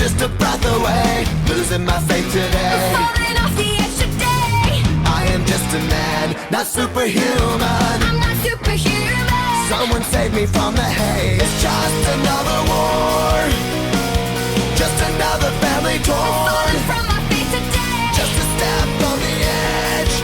just a breath away, losing my faith today. Falling off the edge today. I am just a man, not superhuman. I'm not superhuman. Someone save me from the haze. It's just another war, just another family torn. Falling from my feet today. Just a step on the edge,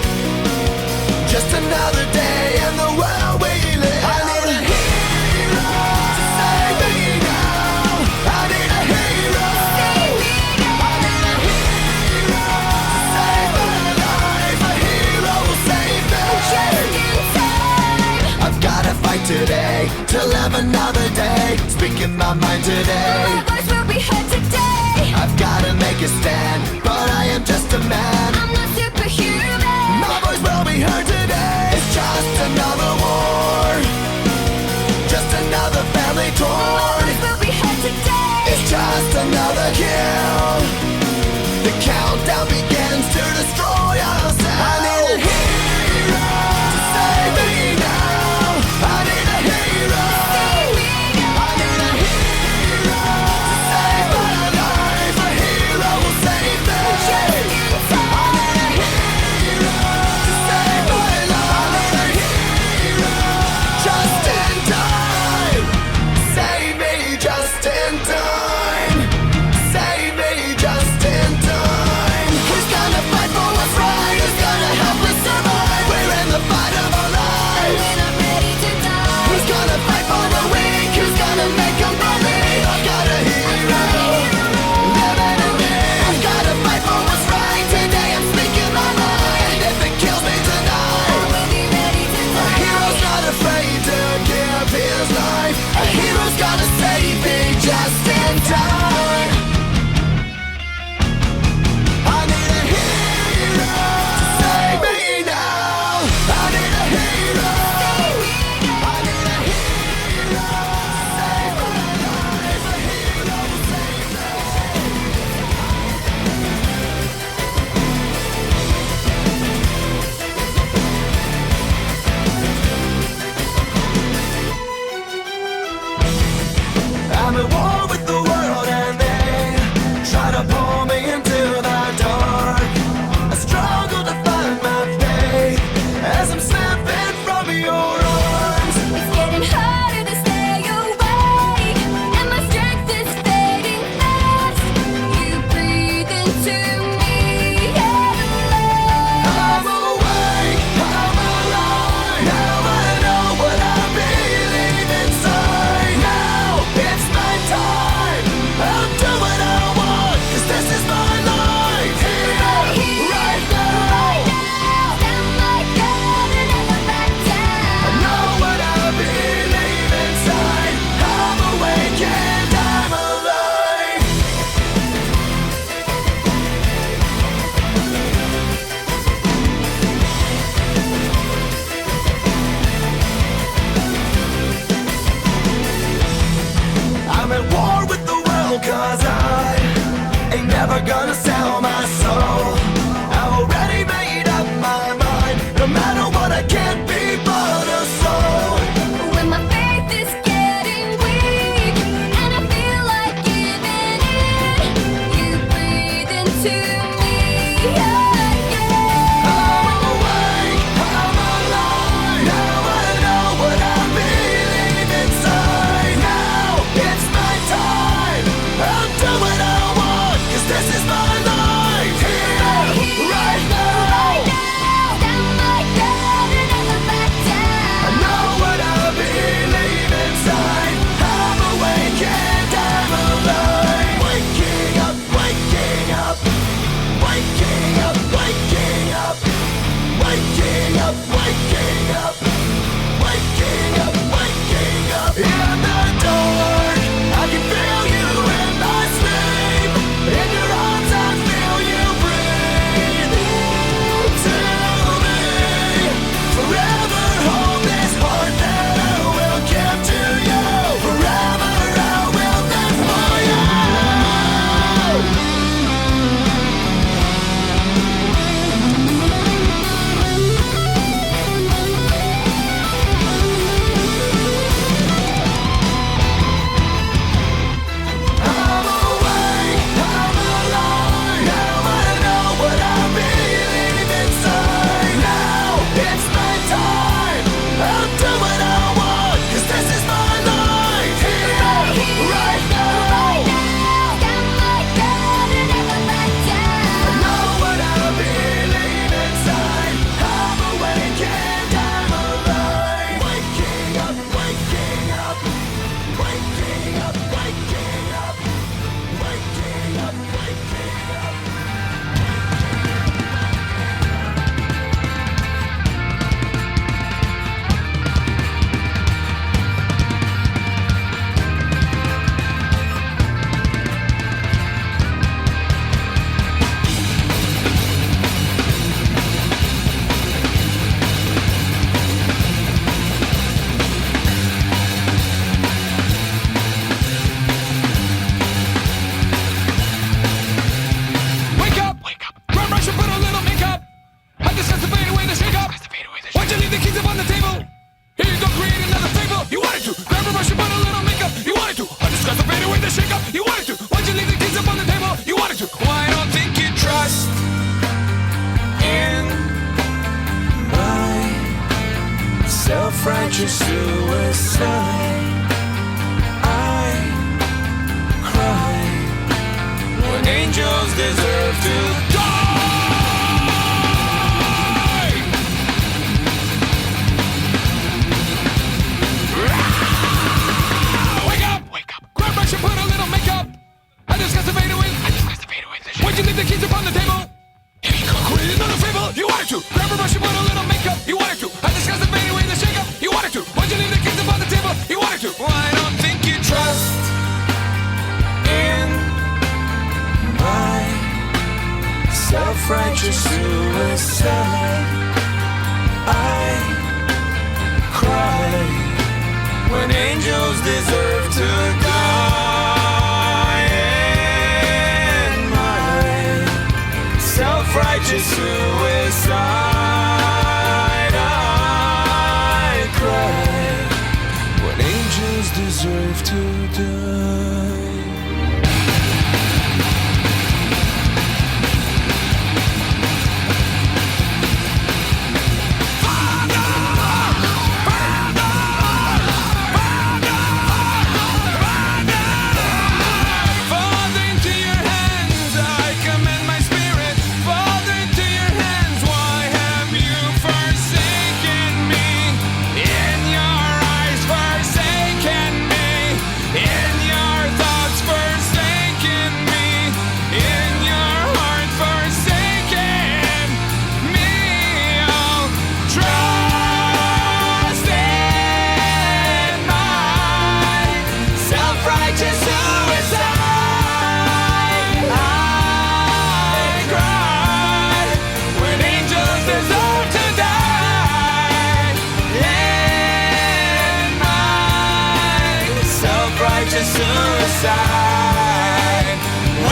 just another day in the world we live. I need a hero to save me now. I need a hero. Save me now. I need a hero to save my life. A hero will save me. Just in time. I've gotta fight today to live another day, speaking my mind today. My voice will be heard today. I've gotta make a stand, but I am just a man. I'm not superhuman. My voice will be heard today. It's just another war, just another family My torn. voice will be heard today. It's just another kill. The countdown begins to destroy ourselves. I need a hero to save me now. I need a hero. Save me now. I need a hero to save my life. A hero will save me. Just in time. I need a hero to save my life. I need a hero just in time. Save me just in time. Save me just in time. Who's gonna fight for what's right? Who's gonna help us survive? We're in the fight of our lives. When I'm ready to die. Who's gonna fight for the weak? Who's gonna make them believe? I've got a hero living in me. I've gotta fight for what's right. Today I'm speaking my mind. If it kills me I tonight, will be ready to a die. hero's not afraid to give his life. A hero's gonna save me just in time. I need a hero to save me now. I need a hero. I need a hero to save my life. A hero will save me. I'm at war with the world and they try to pull me into the dark. I struggle to find my faith as I'm slipping from your arms. It's getting harder to stay awake, and my strength is fading fast. You breathe into me every I'm awake, I'm alive. Now I know what I believe inside. Now it's my time. I'll do what I want, 'cause this is my life. Here, right now. Stand like God and never back I down. know what I believe inside. I'm awake and I'm alive. I'm at war with the world 'cause I ain't never gonna sell my soul. I've already made up my mind. No matter what, I can't be but a soul. When my faith is getting weak and I feel like giving in, you breathe into me again. I'm awake, I'm alive. Now I know what I believe inside. Now it's my time. I'll do what I want, 'cause this is my life. self-righteous suicide. I cry when angels deserve to die. Wake up! Wake up! Grab brush and put a little makeup. I discussed the fader with. Why'd you leave the keys upon the table? Created another fable. You wanted to. Grab a brush and put a little makeup. You wanted to. I discussed the fader with the shake up. You wanted to. Why'd you leave the keys upon the table? You wanted to. Well, I don't think you trust in my self-righteous suicide. I cry when angels deserve to die. In my self-righteous suicide, I cry when angels deserve to die. Father, into your hands I commend my spirit. Father, into your hands, why have you forsaken me? In your eyes, forsaken me. In your thoughts, forsaken me. In your heart, forsaken me. Oh, trust in my self-righteous suicide. I cry when angels deserve to die. In my self-righteous suicide, I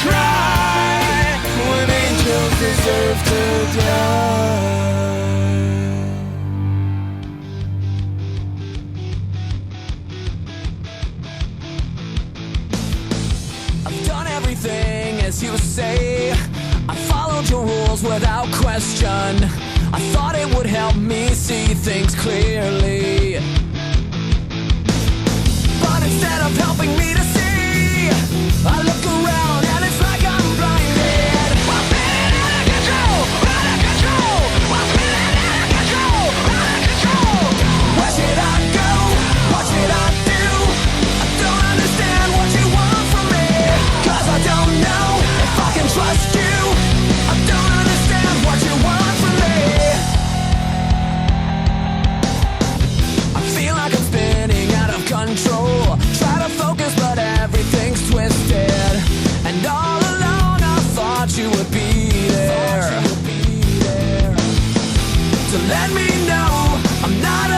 cry when angels deserve to die. I've done everything as you say. I followed your rules without question. I thought it would help me see things clearly, but instead of helping me to see, I look around and it's like I'm blinded. I'm spinning out of control, out of control. I'm spinning out of control, out of control. Where should I go? What should I do? I don't understand what you want from me, 'cause I don't know if I can trust you. I don't understand what you want from me. I feel like I'm spinning out of control. Try to focus, but everything's twisted. And all alone, I thought you would be there to let me know I'm not